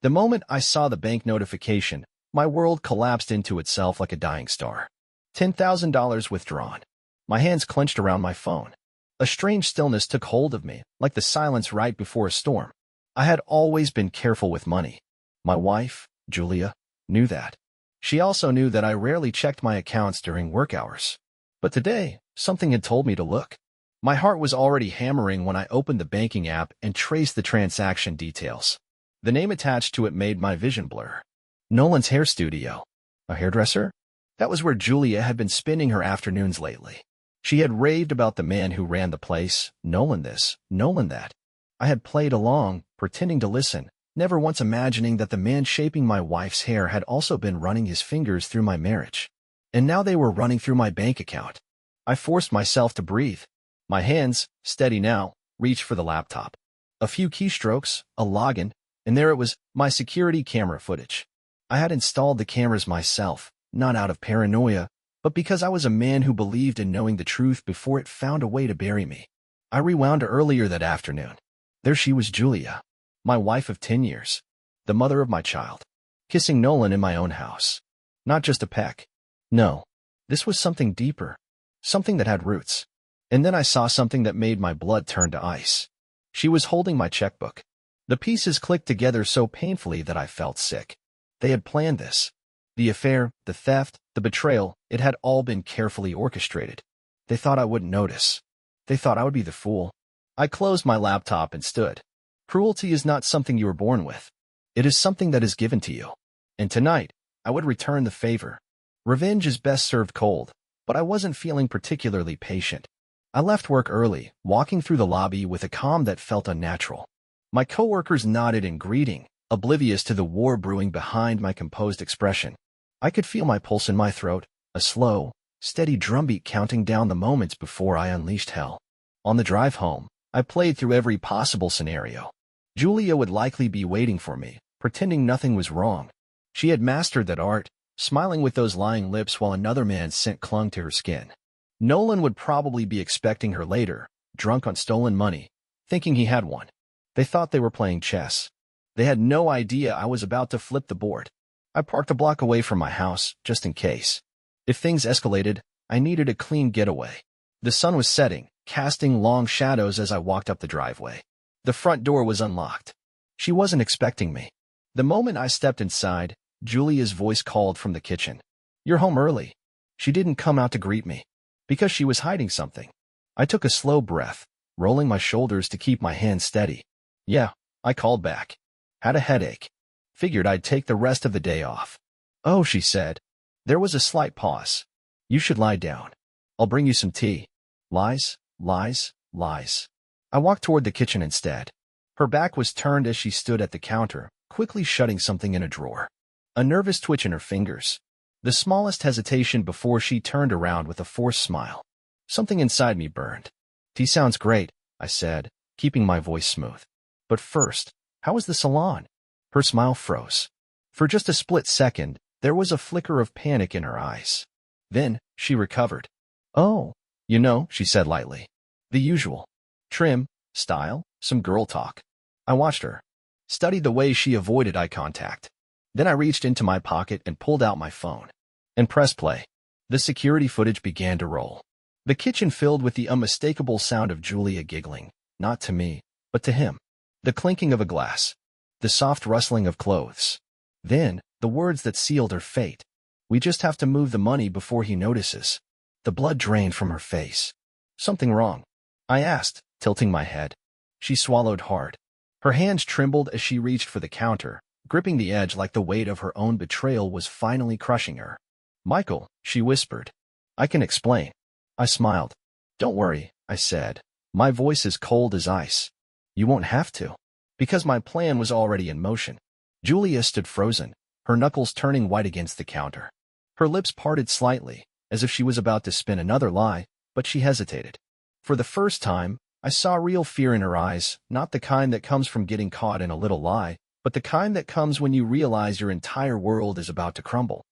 The moment I saw the bank notification, my world collapsed into itself like a dying star. $10,000 withdrawn. My hands clenched around my phone. A strange stillness took hold of me, like the silence right before a storm. I had always been careful with money. My wife, Julia, knew that. She also knew that I rarely checked my accounts during work hours. But today, something had told me to look. My heart was already hammering when I opened the banking app and traced the transaction details. The name attached to it made my vision blur. Nolan's Hair Studio. A hairdresser? That was where Julia had been spending her afternoons lately. She had raved about the man who ran the place, Nolan this, Nolan that. I had played along, pretending to listen, never once imagining that the man shaping my wife's hair had also been running his fingers through my marriage. And now they were running through my bank account. I forced myself to breathe. My hands, steady now, reached for the laptop. A few keystrokes, a login, and there it was, my security camera footage. I had installed the cameras myself, not out of paranoia, but because I was a man who believed in knowing the truth before it found a way to bury me. I rewound earlier that afternoon. There she was, Julia, my wife of 10 years, the mother of my child, kissing Nolan in my own house. Not just a peck. No, this was something deeper, something that had roots. And then I saw something that made my blood turn to ice. She was holding my checkbook. The pieces clicked together so painfully that I felt sick. They had planned this. The affair, the theft, the betrayal, it had all been carefully orchestrated. They thought I wouldn't notice. They thought I would be the fool. I closed my laptop and stood. Cruelty is not something you were born with. It is something that is given to you. And tonight, I would return the favor. Revenge is best served cold, but I wasn't feeling particularly patient. I left work early, walking through the lobby with a calm that felt unnatural. My coworkers nodded in greeting, oblivious to the war brewing behind my composed expression. I could feel my pulse in my throat, a slow, steady drumbeat counting down the moments before I unleashed hell. On the drive home, I played through every possible scenario. Julia would likely be waiting for me, pretending nothing was wrong. She had mastered that art, smiling with those lying lips while another man's scent clung to her skin. Nolan would probably be expecting her later, drunk on stolen money, thinking he had one. They thought they were playing chess. They had no idea I was about to flip the board. I parked a block away from my house, just in case. If things escalated, I needed a clean getaway. The sun was setting, casting long shadows as I walked up the driveway. The front door was unlocked. She wasn't expecting me. The moment I stepped inside, Julia's voice called from the kitchen. "You're home early." She didn't come out to greet me, because she was hiding something. I took a slow breath, rolling my shoulders to keep my hands steady. "Yeah," I called back. "Had a headache. Figured I'd take the rest of the day off." "Oh," she said. There was a slight pause. "You should lie down. I'll bring you some tea." Lies, lies, lies. I walked toward the kitchen instead. Her back was turned as she stood at the counter, quickly shutting something in a drawer. A nervous twitch in her fingers. The smallest hesitation before she turned around with a forced smile. Something inside me burned. "Tea sounds great," I said, keeping my voice smooth. "But first, how was the salon?" Her smile froze. For just a split second, there was a flicker of panic in her eyes. Then, she recovered. "Oh, you know," she said lightly. "The usual. Trim, style, some girl talk." I watched her, studied the way she avoided eye contact. Then I reached into my pocket and pulled out my phone. And pressed play. The security footage began to roll. The kitchen filled with the unmistakable sound of Julia giggling, not to me, but to him. The clinking of a glass. The soft rustling of clothes. Then, the words that sealed her fate. "We just have to move the money before he notices." The blood drained from her face. "Something wrong?" I asked, tilting my head. She swallowed hard. Her hands trembled as she reached for the counter, gripping the edge like the weight of her own betrayal was finally crushing her. "Michael," she whispered. "I can explain." I smiled. "Don't worry," I said. My voice as cold as ice. "You won't have to." Because my plan was already in motion. Julia stood frozen, her knuckles turning white against the counter. Her lips parted slightly, as if she was about to spin another lie, but she hesitated. For the first time, I saw real fear in her eyes, not the kind that comes from getting caught in a little lie, but the kind that comes when you realize your entire world is about to crumble.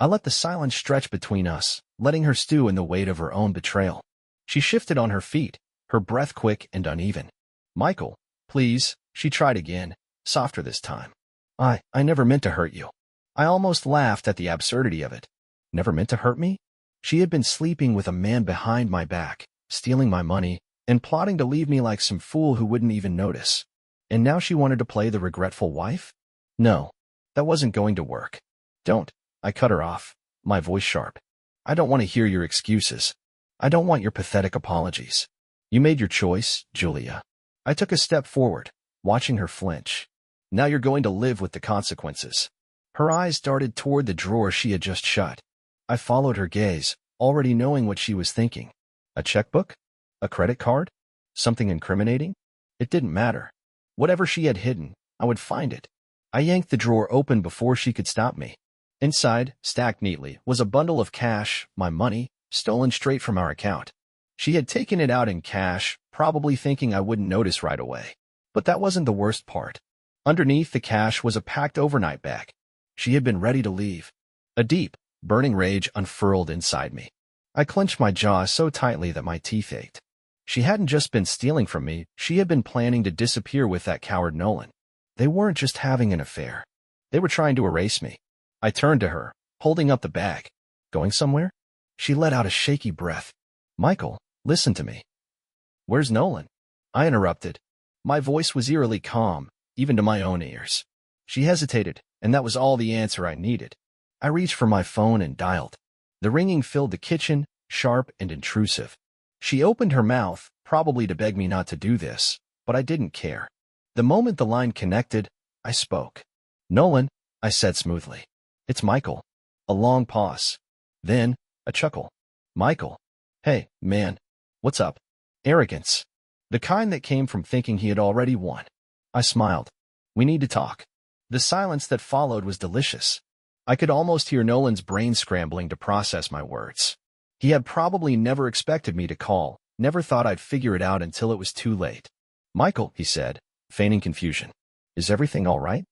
I let the silence stretch between us, letting her stew in the weight of her own betrayal. She shifted on her feet, her breath quick and uneven. "Michael, please," she tried again, softer this time. I never meant to hurt you. I almost laughed at the absurdity of it. Never meant to hurt me? She had been sleeping with a man behind my back, stealing my money, and plotting to leave me like some fool who wouldn't even notice. And now she wanted to play the regretful wife? No, that wasn't going to work. Don't. I cut her off, my voice sharp. I don't want to hear your excuses. I don't want your pathetic apologies. You made your choice, Julia. I took a step forward, watching her flinch. Now you're going to live with the consequences. Her eyes darted toward the drawer she had just shut. I followed her gaze, already knowing what she was thinking. A checkbook? A credit card? Something incriminating? It didn't matter. Whatever she had hidden, I would find it. I yanked the drawer open before she could stop me. Inside, stacked neatly, was a bundle of cash, my money, stolen straight from our account. She had taken it out in cash, probably thinking I wouldn't notice right away. But that wasn't the worst part. Underneath the cash was a packed overnight bag. She had been ready to leave. A deep, burning rage unfurled inside me. I clenched my jaw so tightly that my teeth ached. She hadn't just been stealing from me, she had been planning to disappear with that coward Nolan. They weren't just having an affair. They were trying to erase me. I turned to her, holding up the bag. Going somewhere? She let out a shaky breath. Michael, listen to me. Where's Nolan? I interrupted. My voice was eerily calm, even to my own ears. She hesitated, and that was all the answer I needed. I reached for my phone and dialed. The ringing filled the kitchen, sharp and intrusive. She opened her mouth, probably to beg me not to do this, but I didn't care. The moment the line connected, I spoke. Nolan, I said smoothly. It's Michael. A long pause. Then, a chuckle. Michael. Hey, man. What's up? Arrogance. The kind that came from thinking he had already won. I smiled. We need to talk. The silence that followed was delicious. I could almost hear Nolan's brain scrambling to process my words. He had probably never expected me to call, never thought I'd figure it out until it was too late. Michael, he said, feigning confusion. Is everything all right?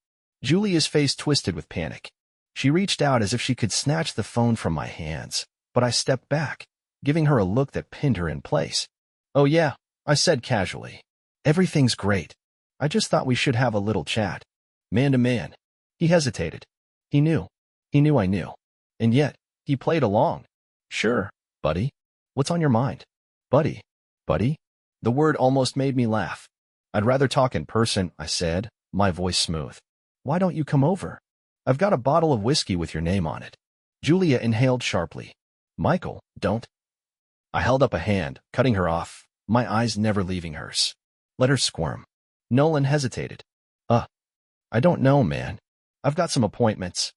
Julia's face twisted with panic. She reached out as if she could snatch the phone from my hands, but I stepped back, giving her a look that pinned her in place. Oh yeah, I said casually. Everything's great. I just thought we should have a little chat. Man to man. He hesitated. He knew. He knew I knew. And yet, he played along. Sure, buddy. What's on your mind? Buddy. Buddy? The word almost made me laugh. I'd rather talk in person, I said, my voice smooth. Why don't you come over? I've got a bottle of whiskey with your name on it. Julia inhaled sharply. Michael, don't. I held up a hand, cutting her off, my eyes never leaving hers. Let her squirm. Nolan hesitated. I don't know, man. I've got some appointments.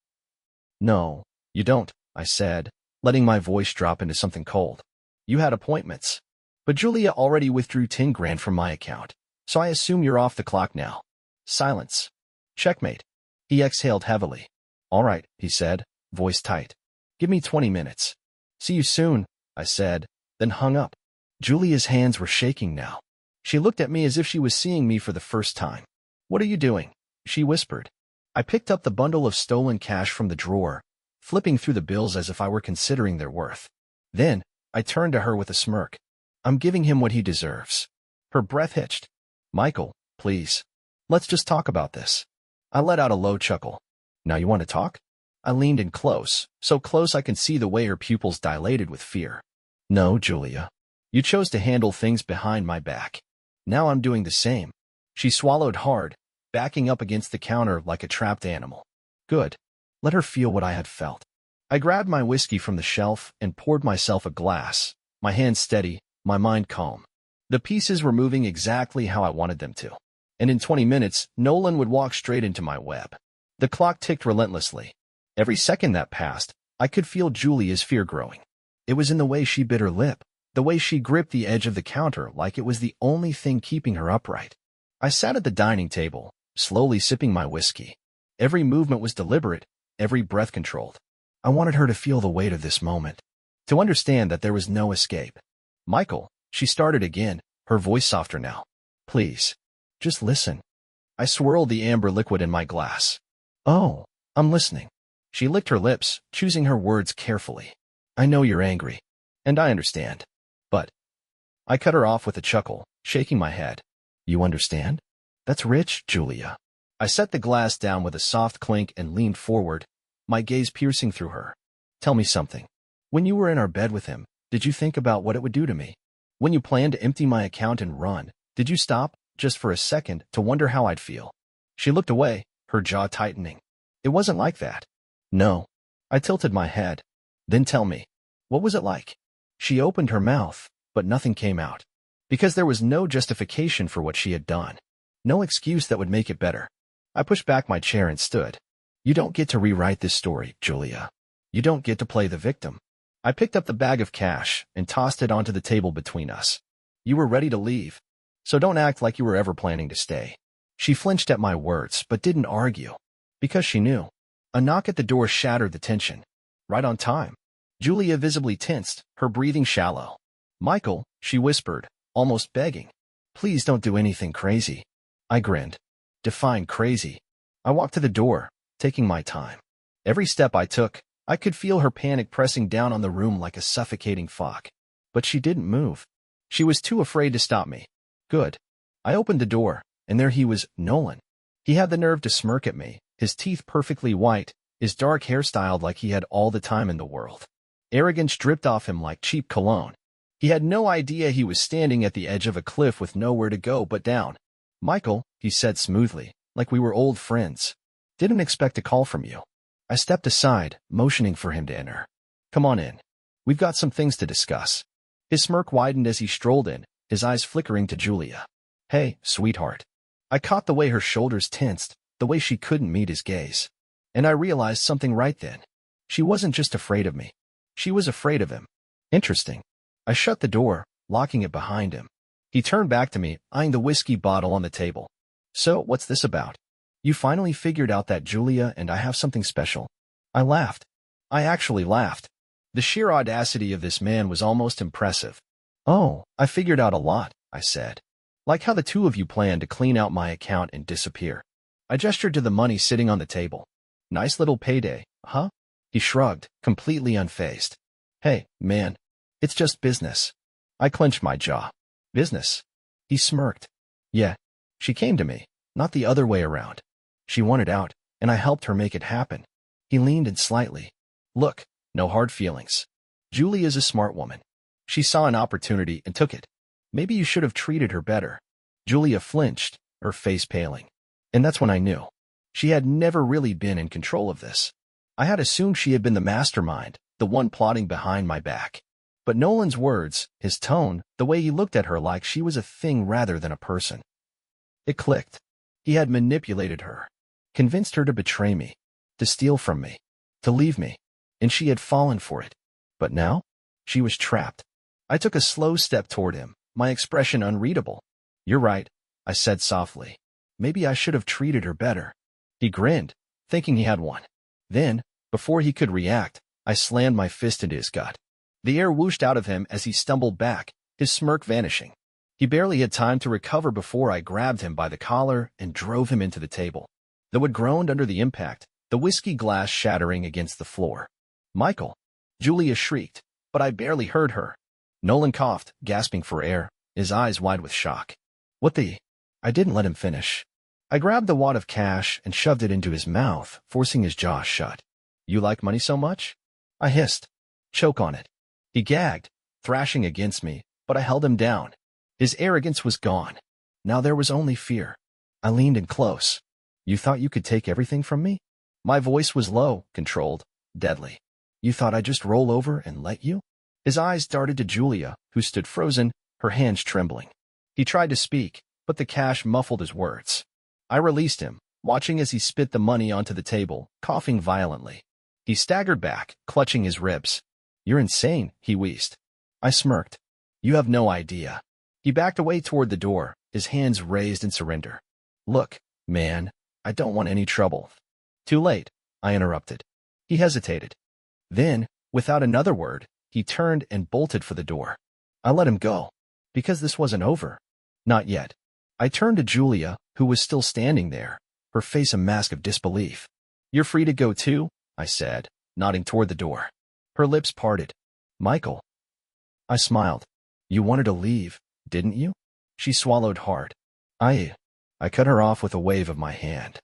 No, you don't, I said, letting my voice drop into something cold. You had appointments. But Julia already withdrew 10 grand from my account, so I assume you're off the clock now. Silence. Checkmate. He exhaled heavily. All right, he said, voice tight. Give me 20 minutes. See you soon, I said, then hung up. Julia's hands were shaking now. She looked at me as if she was seeing me for the first time. What are you doing? She whispered. I picked up the bundle of stolen cash from the drawer, flipping through the bills as if I were considering their worth. Then, I turned to her with a smirk. I'm giving him what he deserves. Her breath hitched. Michael, please. Let's just talk about this. I let out a low chuckle. Now you want to talk? I leaned in close, so close I could see the way her pupils dilated with fear. No, Julia. You chose to handle things behind my back. Now I'm doing the same. She swallowed hard, backing up against the counter like a trapped animal. Good. Let her feel what I had felt. I grabbed my whiskey from the shelf and poured myself a glass, my hands steady, my mind calm. The pieces were moving exactly how I wanted them to. And in 20 minutes, Nolan would walk straight into my web. The clock ticked relentlessly. Every second that passed, I could feel Julia's fear growing. It was in the way she bit her lip, the way she gripped the edge of the counter like it was the only thing keeping her upright. I sat at the dining table, slowly sipping my whiskey. Every movement was deliberate, every breath controlled. I wanted her to feel the weight of this moment, to understand that there was no escape. Michael, she started again, her voice softer now. Please, just listen. I swirled the amber liquid in my glass. Oh, I'm listening. She licked her lips, choosing her words carefully. I know you're angry, and I understand. But I cut her off with a chuckle, shaking my head. You understand? That's rich, Julia. I set the glass down with a soft clink and leaned forward, my gaze piercing through her. Tell me something. When you were in our bed with him, did you think about what it would do to me? When you planned to empty my account and run, did you stop, just for a second, to wonder how I'd feel? She looked away, her jaw tightening. It wasn't like that. No. I tilted my head. Then tell me, what was it like? She opened her mouth, but nothing came out. Because there was no justification for what she had done. No excuse that would make it better. I pushed back my chair and stood. You don't get to rewrite this story, Julia. You don't get to play the victim. I picked up the bag of cash and tossed it onto the table between us. You were ready to leave, so don't act like you were ever planning to stay. She flinched at my words, but didn't argue. Because she knew. A knock at the door shattered the tension. Right on time. Julia visibly tensed, her breathing shallow. Michael, she whispered, almost begging. Please don't do anything crazy. I grinned. Define crazy. I walked to the door, taking my time. Every step I took, I could feel her panic pressing down on the room like a suffocating fog. But she didn't move. She was too afraid to stop me. Good. I opened the door, and there he was, Nolan. He had the nerve to smirk at me, his teeth perfectly white, his dark hair styled like he had all the time in the world. Arrogance dripped off him like cheap cologne. He had no idea he was standing at the edge of a cliff with nowhere to go but down. Michael, he said smoothly, like we were old friends. Didn't expect a call from you. I stepped aside, motioning for him to enter. Come on in. We've got some things to discuss. His smirk widened as he strolled in, his eyes flickering to Julia. Hey, sweetheart. I caught the way her shoulders tensed, the way she couldn't meet his gaze. And I realized something right then. She wasn't just afraid of me. She was afraid of him. Interesting. I shut the door, locking it behind him. He turned back to me, eyeing the whiskey bottle on the table. So, what's this about? You finally figured out that Julia and I have something special. I laughed. I actually laughed. The sheer audacity of this man was almost impressive. Oh, I figured out a lot, I said. Like how the two of you planned to clean out my account and disappear. I gestured to the money sitting on the table. Nice little payday, huh? He shrugged, completely unfazed. Hey, man. It's just business. I clenched my jaw. Business? He smirked. Yeah. She came to me, not the other way around. She wanted out, and I helped her make it happen. He leaned in slightly. Look, no hard feelings. Julie is a smart woman. She saw an opportunity and took it. Maybe you should have treated her better. Julia flinched, her face paling. And that's when I knew. She had never really been in control of this. I had assumed she had been the mastermind, the one plotting behind my back. But Nolan's words, his tone, the way he looked at her like she was a thing rather than a person. It clicked. He had manipulated her, convinced her to betray me, to steal from me, to leave me, and she had fallen for it. But now, she was trapped. I took a slow step toward him, my expression unreadable. You're right, I said softly. Maybe I should have treated her better. He grinned, thinking he had one. Then, before he could react, I slammed my fist into his gut. The air whooshed out of him as he stumbled back, his smirk vanishing. He barely had time to recover before I grabbed him by the collar and drove him into the table. Though it groaned under the impact, the whiskey glass shattering against the floor. Michael! Julia shrieked, but I barely heard her. Nolan coughed, gasping for air, his eyes wide with shock. What the? I didn't let him finish. I grabbed the wad of cash and shoved it into his mouth, forcing his jaw shut. You like money so much? I hissed. Choke on it. He gagged, thrashing against me, but I held him down. His arrogance was gone. Now there was only fear. I leaned in close. You thought you could take everything from me? My voice was low, controlled, deadly. You thought I'd just roll over and let you? His eyes darted to Julia, who stood frozen, her hands trembling. He tried to speak, but the cash muffled his words. I released him, watching as he spit the money onto the table, coughing violently. He staggered back, clutching his ribs. You're insane, he wheezed. I smirked. You have no idea. He backed away toward the door, his hands raised in surrender. Look, man, I don't want any trouble. Too late, I interrupted. He hesitated. Then, without another word, he turned and bolted for the door. I let him go, because this wasn't over. Not yet. I turned to Julia, who was still standing there, her face a mask of disbelief. You're free to go too, I said, nodding toward the door. Her lips parted. Michael. I smiled. You wanted to leave, didn't you? She swallowed hard. I cut her off with a wave of my hand.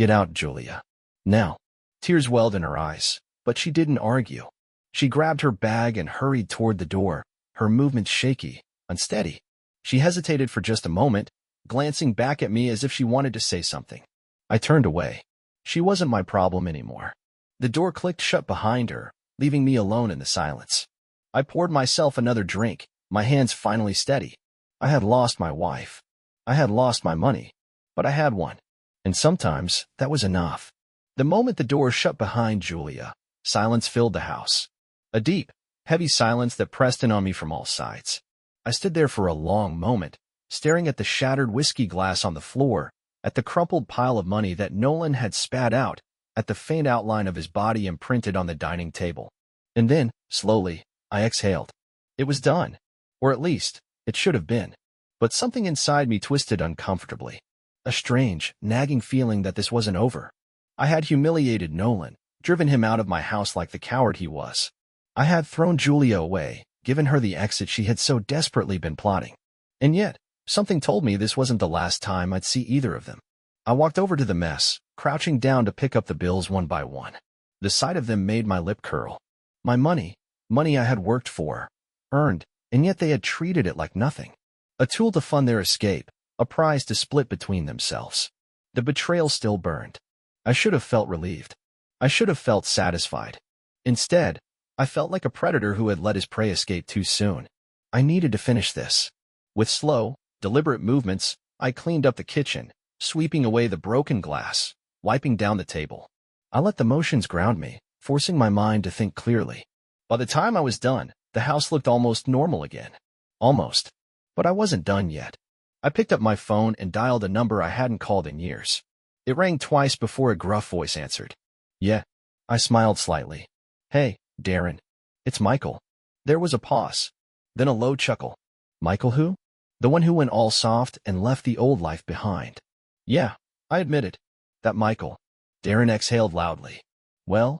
Get out, Julia. Now. Tears welled in her eyes, but she didn't argue. She grabbed her bag and hurried toward the door, her movements shaky, unsteady. She hesitated for just a moment, glancing back at me as if she wanted to say something. I turned away. She wasn't my problem anymore. The door clicked shut behind her, leaving me alone in the silence. I poured myself another drink, my hands finally steady. I had lost my wife. I had lost my money. But I had one. And sometimes that was enough. The moment the door shut behind Julia, silence filled the house. A deep, heavy silence that pressed in on me from all sides. I stood there for a long moment, staring at the shattered whiskey glass on the floor, at the crumpled pile of money that Nolan had spat out, at the faint outline of his body imprinted on the dining table. And then, slowly, I exhaled. It was done. Or at least, it should have been. But something inside me twisted uncomfortably. A strange, nagging feeling that this wasn't over. I had humiliated Nolan, driven him out of my house like the coward he was. I had thrown Julia away, given her the exit she had so desperately been plotting. And yet, something told me this wasn't the last time I'd see either of them. I walked over to the mess, crouching down to pick up the bills one by one. The sight of them made my lip curl. My money I had worked for, earned, and yet they had treated it like nothing. A tool to fund their escape, a prize to split between themselves. The betrayal still burned. I should have felt relieved. I should have felt satisfied. Instead, I felt like a predator who had let his prey escape too soon. I needed to finish this. With slow, deliberate movements, I cleaned up the kitchen, sweeping away the broken glass, wiping down the table. I let the motions ground me, forcing my mind to think clearly. By the time I was done, the house looked almost normal again. Almost. But I wasn't done yet. I picked up my phone and dialed a number I hadn't called in years. It rang twice before a gruff voice answered. Yeah. I smiled slightly. Hey, Darren. It's Michael. There was a pause. Then a low chuckle. Michael who? The one who went all soft and left the old life behind. Yeah, I admit it. That Michael. Darren exhaled loudly. Well,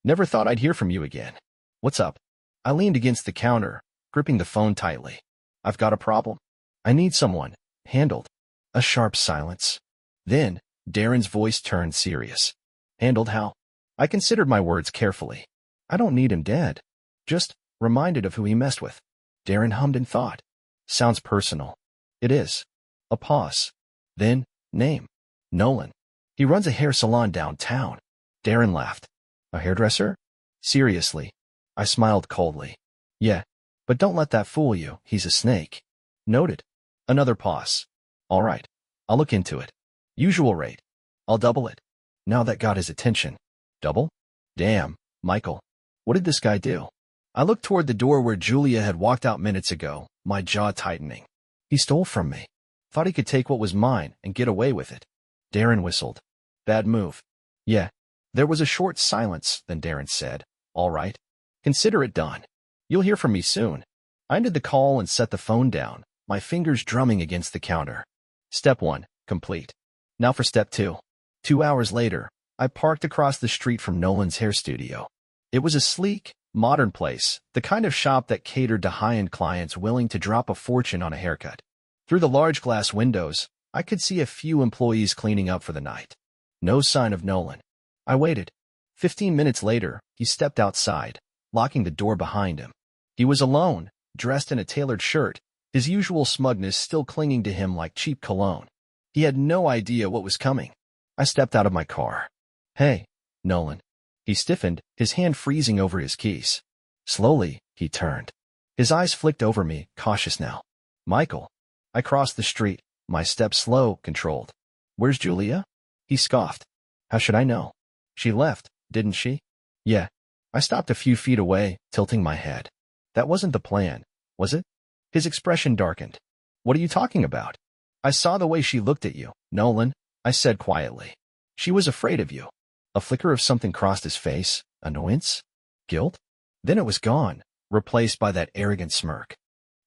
never thought I'd hear from you again. What's up? I leaned against the counter, gripping the phone tightly. I've got a problem. I need someone. Handled. A sharp silence. Then, Darren's voice turned serious. Handled how? I considered my words carefully. I don't need him dead. Just reminded of who he messed with. Darren hummed in thought. Sounds personal. It is. A pause. Then, name. Nolan. He runs a hair salon downtown. Darren laughed. A hairdresser? Seriously. I smiled coldly. Yeah, but don't let that fool you. He's a snake. Noted. Another pause. All right. I'll look into it. Usual rate. I'll double it. Now that got his attention. Double? Damn, Michael. What did this guy do? I looked toward the door where Julia had walked out minutes ago, my jaw tightening. He stole from me. Thought he could take what was mine and get away with it. Darren whistled. Bad move. Yeah. There was a short silence, then Darren said, All right. Consider it done. You'll hear from me soon. I ended the call and set the phone down, my fingers drumming against the counter. Step 1, complete. Now for step 2. 2 hours later, I parked across the street from Nolan's hair studio. It was a sleek, modern place, the kind of shop that catered to high-end clients willing to drop a fortune on a haircut. Through the large glass windows, I could see a few employees cleaning up for the night. No sign of Nolan. I waited. 15 minutes later, he stepped outside, locking the door behind him. He was alone, dressed in a tailored shirt, his usual smugness still clinging to him like cheap cologne. He had no idea what was coming. I stepped out of my car. Hey, Nolan. He stiffened, his hand freezing over his keys. Slowly, he turned. His eyes flicked over me, cautious now. Michael. I crossed the street, my steps slow, controlled. Where's Julia? He scoffed. How should I know? She left, didn't she? Yeah. I stopped a few feet away, tilting my head. That wasn't the plan, was it? His expression darkened. What are you talking about? I saw the way she looked at you, Nolan, I said quietly. She was afraid of you. A flicker of something crossed his face. Annoyance? Guilt? Then it was gone, replaced by that arrogant smirk.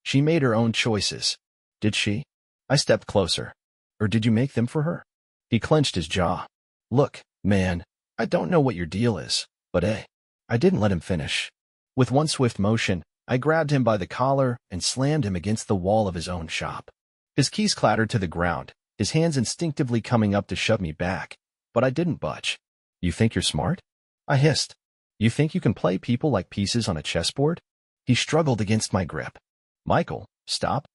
She made her own choices. Did she? I stepped closer. Or did you make them for her? He clenched his jaw. Look, man, I don't know what your deal is, but I didn't let him finish. With one swift motion, I grabbed him by the collar and slammed him against the wall of his own shop. His keys clattered to the ground, his hands instinctively coming up to shove me back, but I didn't budge. You think you're smart? I hissed. You think you can play people like pieces on a chessboard? He struggled against my grip. Michael, stop.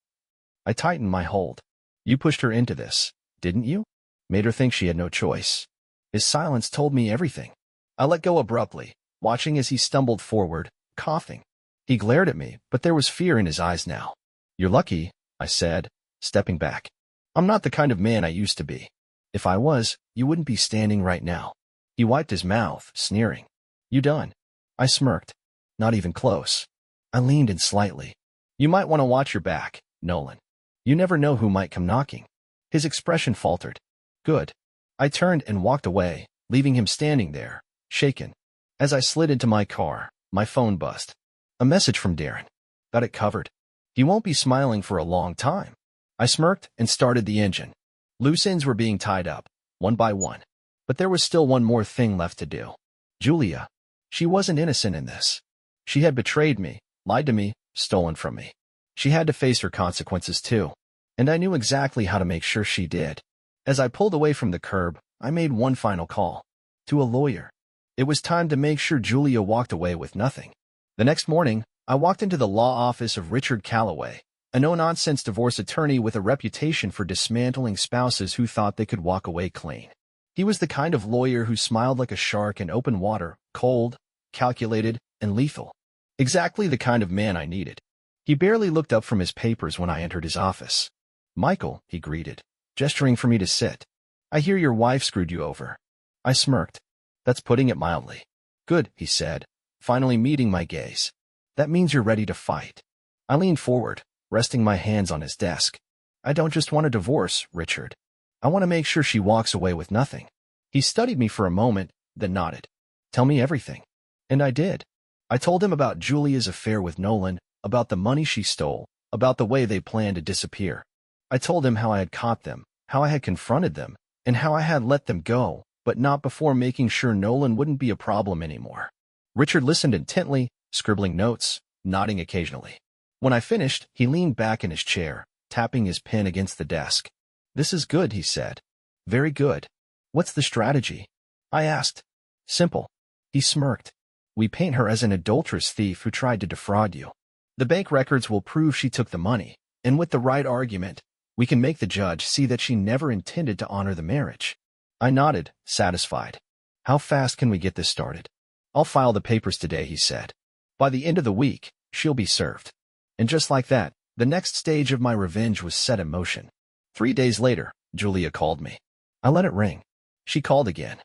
I tightened my hold. You pushed her into this, didn't you? Made her think she had no choice. His silence told me everything. I let go abruptly, watching as he stumbled forward, coughing. He glared at me, but there was fear in his eyes now. You're lucky, I said, stepping back. I'm not the kind of man I used to be. If I was, you wouldn't be standing right now. He wiped his mouth, sneering. You done? I smirked. Not even close. I leaned in slightly. You might want to watch your back, Nolan. You never know who might come knocking. His expression faltered. Good. I turned and walked away, leaving him standing there, shaken. As I slid into my car, my phone buzzed. A message from Darren. Got it covered. He won't be smiling for a long time. I smirked and started the engine. Loose ends were being tied up, one by one. But there was still one more thing left to do. Julia. She wasn't innocent in this. She had betrayed me, lied to me, stolen from me. She had to face her consequences too. And I knew exactly how to make sure she did. As I pulled away from the curb, I made one final call. To a lawyer. It was time to make sure Julia walked away with nothing. The next morning, I walked into the law office of Richard Calloway, a no-nonsense divorce attorney with a reputation for dismantling spouses who thought they could walk away clean. He was the kind of lawyer who smiled like a shark in open water, cold, calculated, and lethal. Exactly the kind of man I needed. He barely looked up from his papers when I entered his office. Michael, he greeted, gesturing for me to sit. I hear your wife screwed you over. I smirked. That's putting it mildly. Good, he said, finally meeting my gaze. That means you're ready to fight. I leaned forward, resting my hands on his desk. I don't just want a divorce, Richard. I want to make sure she walks away with nothing. He studied me for a moment, then nodded. Tell me everything. And I did. I told him about Julia's affair with Nolan, about the money she stole, about the way they planned to disappear. I told him how I had caught them, how I had confronted them, and how I had let them go, but not before making sure Nolan wouldn't be a problem anymore. Richard listened intently, scribbling notes, nodding occasionally. When I finished, he leaned back in his chair, tapping his pen against the desk. This is good, he said. Very good. What's the strategy? I asked. Simple. He smirked. We paint her as an adulterous thief who tried to defraud you. The bank records will prove she took the money, and with the right argument, we can make the judge see that she never intended to honor the marriage. I nodded, satisfied. How fast can we get this started? I'll file the papers today, he said. By the end of the week, she'll be served. And just like that, the next stage of my revenge was set in motion. 3 days later, Julia called me. I let it ring. She called again.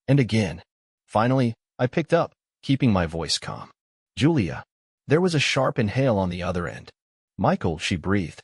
And again. Finally, I picked up, keeping my voice calm. Julia. There was a sharp inhale on the other end. Michael, she breathed.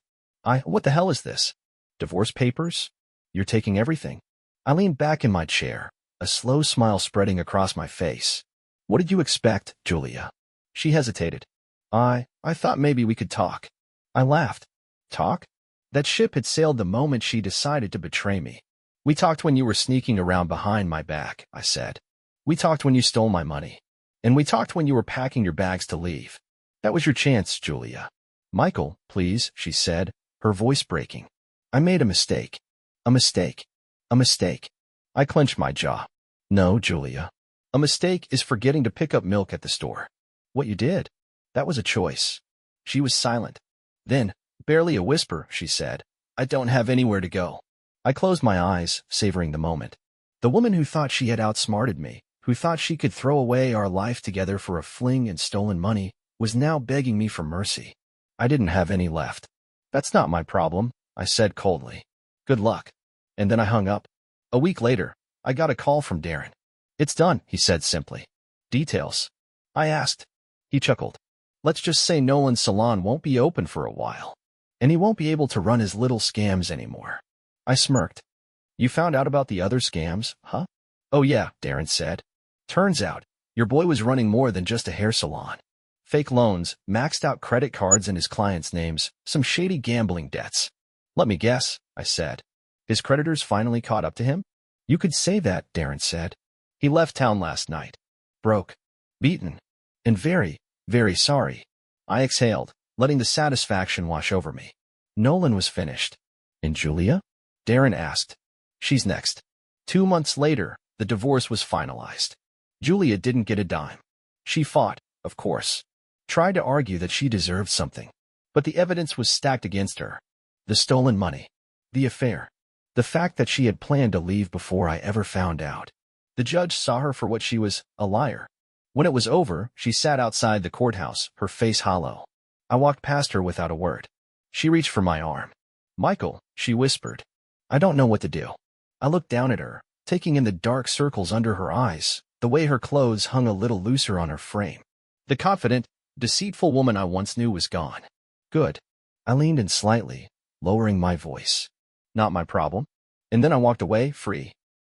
What the hell is this? Divorce papers? You're taking everything. I leaned back in my chair, a slow smile spreading across my face. What did you expect, Julia? She hesitated. I thought maybe we could talk. I laughed. Talk? That ship had sailed the moment she decided to betray me. We talked when you were sneaking around behind my back, I said. We talked when you stole my money. And we talked when you were packing your bags to leave. That was your chance, Julia. Michael, please, she said, her voice breaking. I made a mistake. A mistake. A mistake. I clenched my jaw. No, Julia. A mistake is forgetting to pick up milk at the store. What you did? That was a choice. She was silent. Then, barely a whisper, she said, I don't have anywhere to go. I closed my eyes, savoring the moment. The woman who thought she had outsmarted me, who thought she could throw away our life together for a fling and stolen money, was now begging me for mercy. I didn't have any left. That's not my problem, I said coldly. Good luck. And then I hung up. A week later, I got a call from Darren. It's done, he said simply. Details? I asked. He chuckled. Let's just say Nolan's salon won't be open for a while. And he won't be able to run his little scams anymore. I smirked. You found out about the other scams, huh? Oh yeah, Darren said. Turns out, your boy was running more than just a hair salon. Fake loans, maxed out credit cards in his clients' names, some shady gambling debts. Let me guess, I said. His creditors finally caught up to him? You could say that, Darren said. He left town last night. Broke. Beaten. And very, very sorry. I exhaled, letting the satisfaction wash over me. Nolan was finished. And Julia? Darren asked. She's next. 2 months later, The divorce was finalized. Julia didn't get a dime. She fought, of course. Tried to argue that she deserved something. But the evidence was stacked against her. The stolen money. The affair. The fact that she had planned to leave before I ever found out. The judge saw her for what she was, a liar. When it was over, she sat outside the courthouse, her face hollow. I walked past her without a word. She reached for my arm. "Michael," she whispered. "I don't know what to do." I looked down at her, taking in the dark circles under her eyes, the way her clothes hung a little looser on her frame. The confident, deceitful woman I once knew was gone. Good. I leaned in slightly, lowering my voice. Not my problem. And then I walked away, free.